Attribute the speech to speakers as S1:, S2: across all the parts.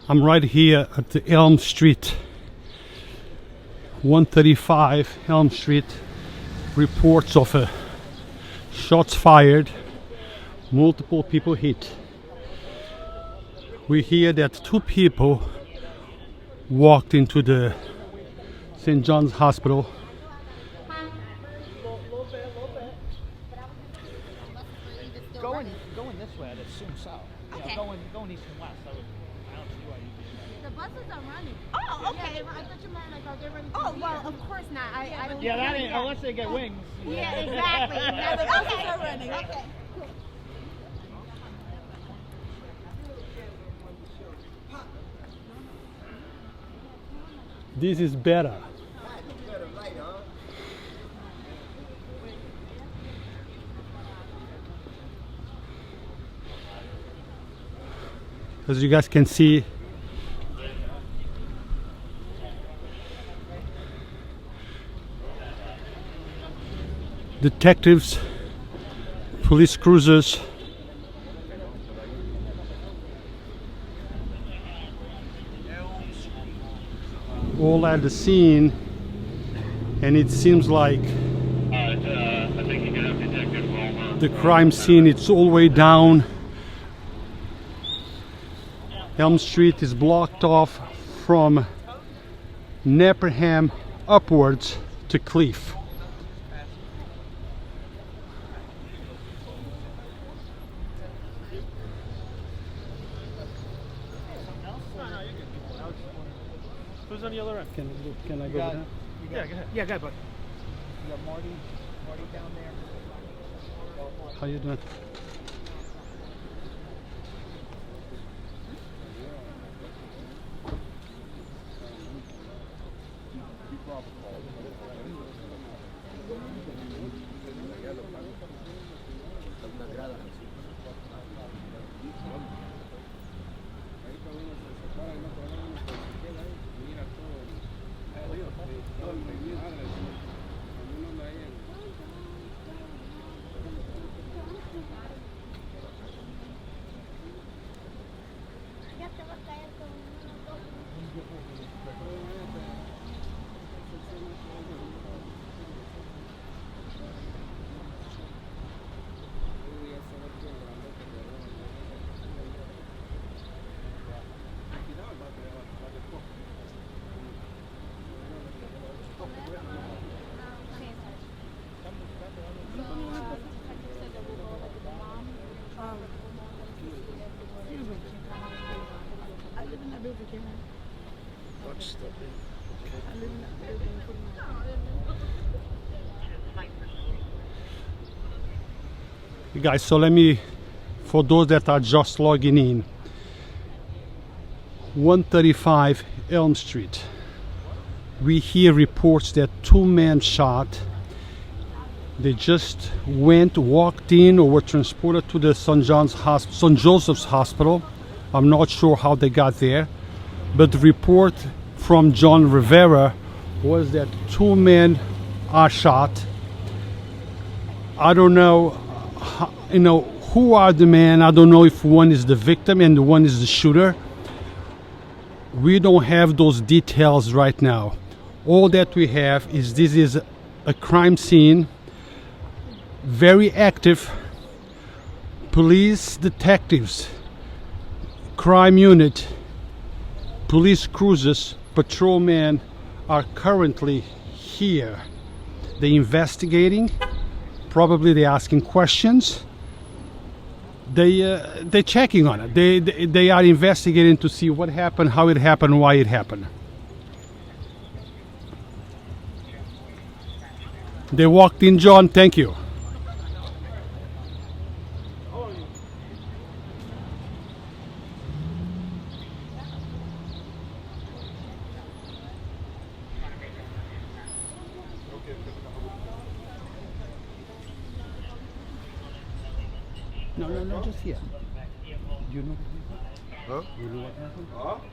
S1: I'm right here at the Elm Street, 135 Elm Street. Reports of shots fired, multiple people hit. We hear that two people walked into the St. John's Hospital.
S2: Going this way, I'd assume south. Okay. Yeah, going east and west, I don't see why you'd be.
S3: The buses are running.
S4: Oh, okay.
S3: Yeah, I thought you meant like, are they running?
S4: Oh, well, of course not. I don't.
S2: Yeah, that ain't unless they get wings.
S4: Yeah, exactly. Now the buses are running. Okay.
S1: This is better. As you guys can see, detectives, police cruisers, all at the scene, and it seems like the crime scene, it's all the way down. Elm Street is blocked off from Nepperham upwards to Cliff.
S2: Who's on the other end?
S1: Can I go
S2: got,
S1: down?
S2: Yeah, go ahead. Yeah, go ahead, bud. You got Marty down there.
S1: How you doing? You guys, so let me, for those that are just logging in, 135 Elm Street. We hear reports that two men shot. They just walked in or were transported to the St. Joseph's Hospital. I'm not sure how they got there, but the report from John Rivera was that two men are shot. I don't know, who are the men. I don't know if one is the victim and the one is the shooter. We don't have those details right now. All that we have is this is a crime scene, very active. Police detectives, crime unit, police cruisers, patrolmen are currently here. They're investigating. Probably they're asking questions. They're checking on it. They are investigating to see what happened, how it happened, why it happened. They walked in, John. Thank you. No, just here. Do you know?
S5: Huh?
S1: You know what happened?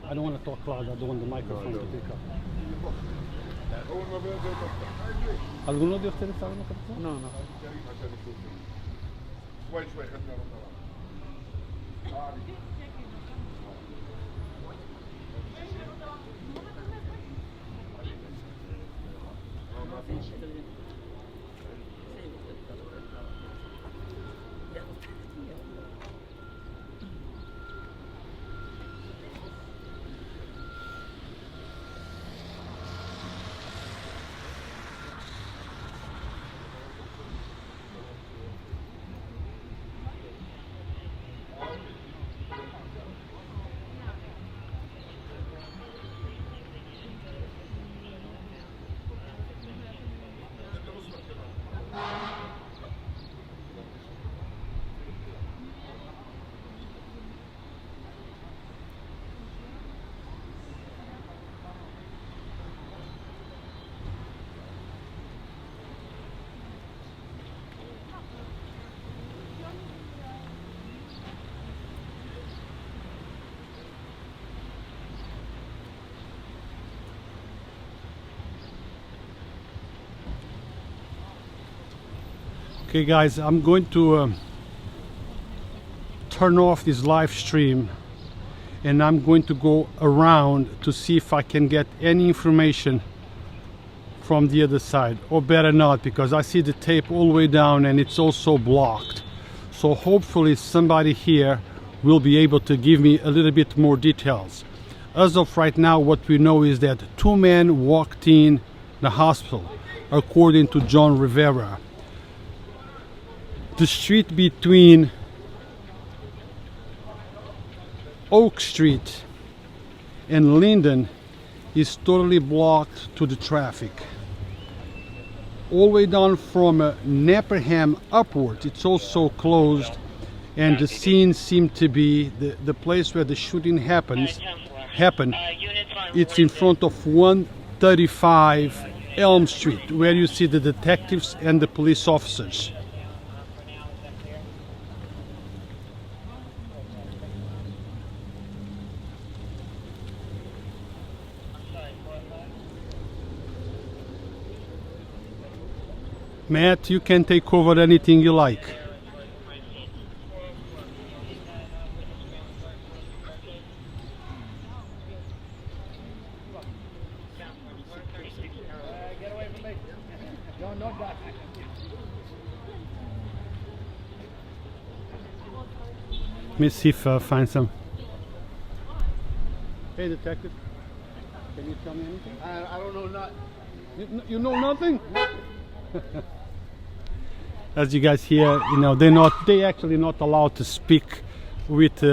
S1: I don't want to talk loud. I don't want the microphone to pick up. ¿Alguno de ustedes sabe lo que pasó?
S2: No, no.
S1: Okay guys, I'm going to turn off this live stream and I'm going to go around to see if I can get any information from the other side, or better not, because I see the tape all the way down and it's also blocked. So hopefully somebody here will be able to give me a little bit more details. As of right now, what we know is that two men walked in the hospital, according to John Rivera. The street between Oak Street and Linden is totally blocked to the traffic. All the way down from Napperham upwards, it's also closed, and the scene seemed to be the place where the shooting happened. It's in front of 135 Elm Street, where you see the detectives and the police officers. Matt, you can take over anything you like.
S2: Get away from me. No, no, Doc.
S1: Let me see if I find some. Hey detective, can you tell me anything?
S2: I don't know nothing.
S1: You know nothing? As you guys hear, you know, they actually not allowed to speak with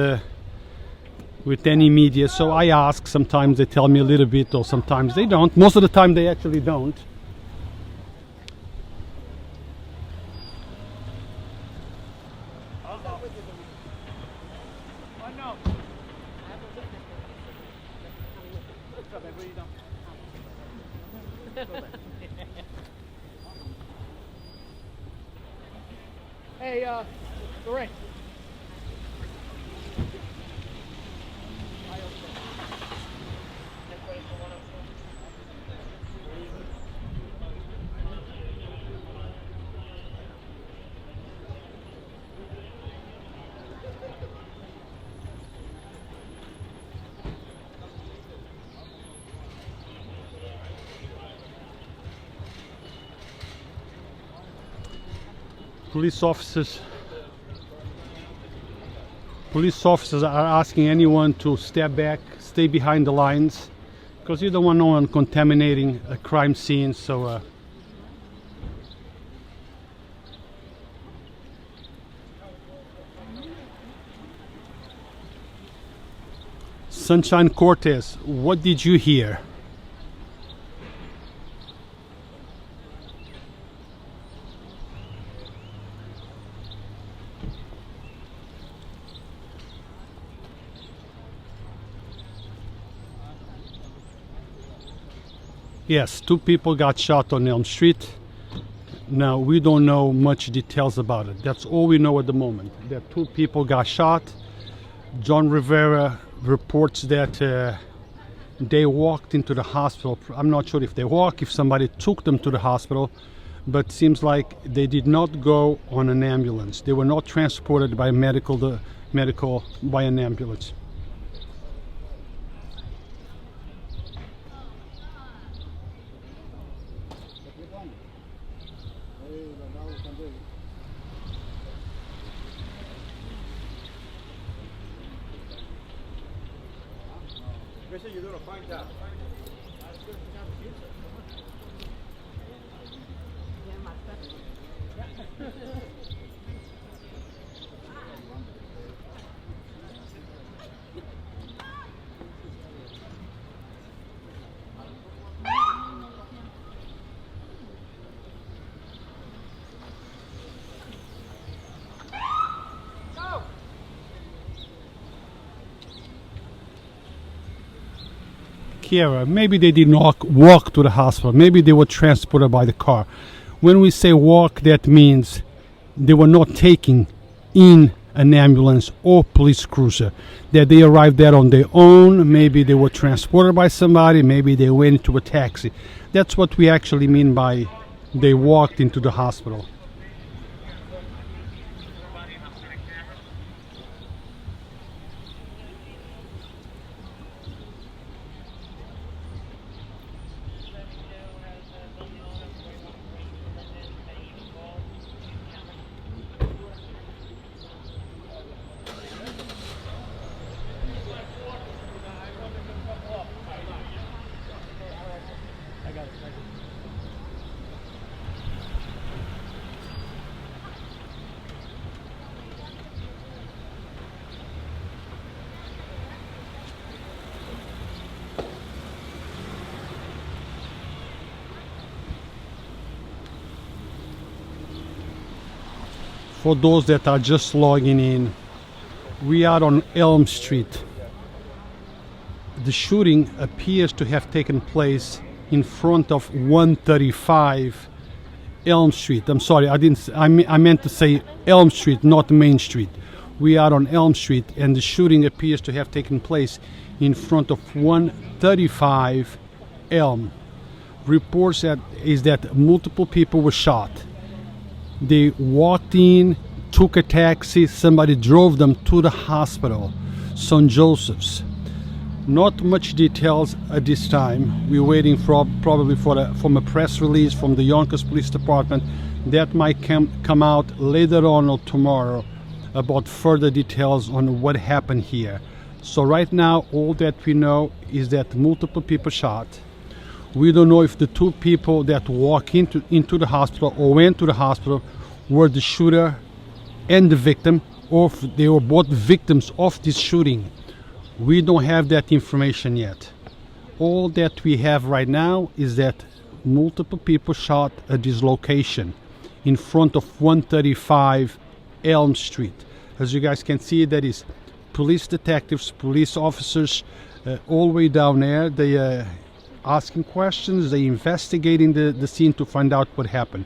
S1: any media. So I ask, sometimes they tell me a little bit or sometimes they don't. Most of the time they actually don't.
S2: Hey, Lorraine.
S1: Police officers are asking anyone to step back, stay behind the lines, because you don't want no one contaminating a crime scene. So Sunshine Cortez, what did you hear? Yes, two people got shot on Elm Street. Now, we don't know much details about it. That's all we know at the moment. That two people got shot. John Rivera reports that they walked into the hospital. I'm not sure if they walked, if somebody took them to the hospital, but seems like they did not go on an ambulance. They were not transported by by an ambulance.
S5: Mister, you're doing a fine job.
S1: Kiara, maybe they did not walk to the hospital. Maybe they were transported by the car. When we say walk, that means they were not taken in an ambulance or police cruiser. That they arrived there on their own. Maybe they were transported by somebody. Maybe they went into a taxi. That's what we actually mean by they walked into the hospital. For those that are just logging in, we are on Elm Street. The shooting appears to have taken place in front of 135 Elm Street. I'm sorry, I meant to say Elm Street, not Main Street. We are on Elm Street, and the shooting appears to have taken place in front of 135 Elm. Reports is that multiple people were shot. They walked in, took a taxi, somebody drove them to the hospital, St. Joseph's. Not much details at this time. We're waiting probably from a press release from the Yonkers Police Department that might come out later on or tomorrow about further details on what happened here. So right now, all that we know is that multiple people shot. We don't know if the two people that walked into the hospital or went to the hospital were the shooter and the victim, or if they were both victims of this shooting. We don't have that information yet. All that we have right now is that multiple people shot at this location in front of 135 Elm Street. As you guys can see, that is police detectives, police officers, all the way down there. They asking questions, they investigating the scene to find out what happened.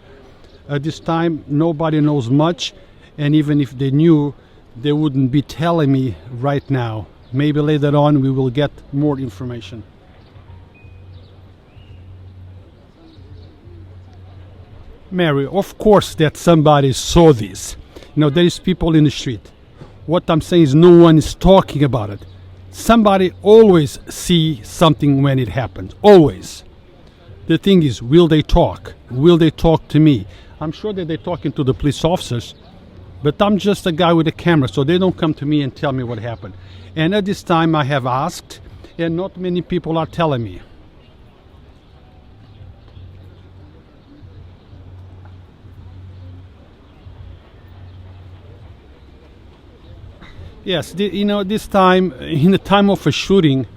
S1: At this time, nobody knows much, and even if they knew, they wouldn't be telling me right now. Maybe later on we will get more information. Mary, of course that somebody saw this. You know, there is people in the street. What I'm saying is no one is talking about it. Somebody always see something when it happens, always. The thing is, will they talk? Will they talk to me? I'm sure that they're talking to the police officers, but I'm just a guy with a camera, so they don't come to me and tell me what happened. And at this time I have asked, and not many people are telling me. Yes, this time, in the time of a shooting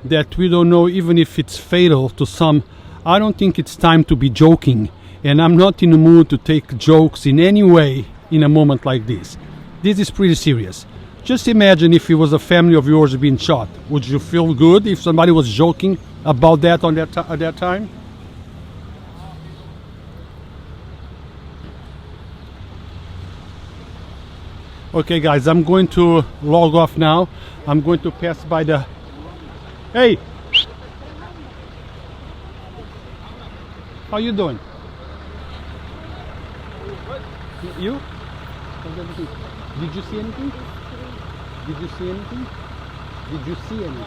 S1: that we don't know even if it's fatal to some, I don't think it's time to be joking. And I'm not in the mood to take jokes in any way in a moment like this. This is pretty serious. Just imagine if it was a family of yours being shot. Would you feel good if somebody was joking about that at that time? Okay guys, I'm going to log off now. I'm going to pass by the... Hey! How you doing? You? Did you see anything? Did you see anything? Did you see anything?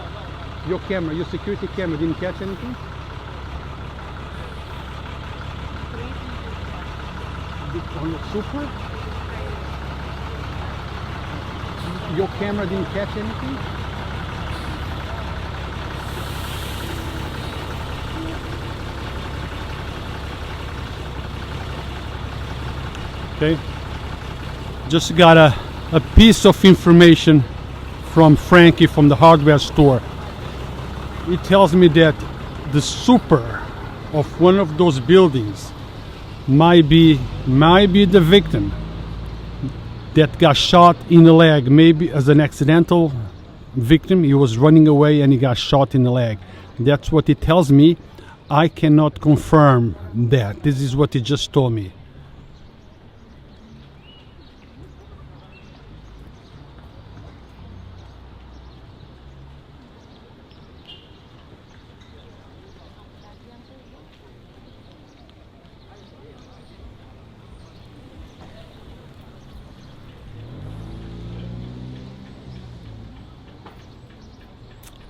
S1: Your camera, your security camera didn't catch anything? On your super? Your camera didn't catch anything? Okay, just got a piece of information from Frankie from the hardware store. He tells me that the super of one of those buildings might be the victim that got shot in the leg, maybe as an accidental victim. He was running away and he got shot in the leg. That's what he tells me. I cannot confirm that. This is what he just told me.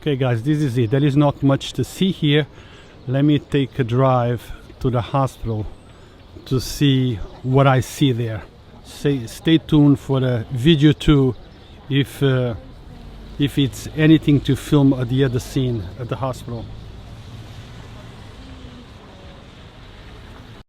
S1: Okay guys, this is it. There is not much to see here. Let me take a drive to the hospital to see what I see there. Stay tuned for the video 2 if it's anything to film at the other scene at the hospital.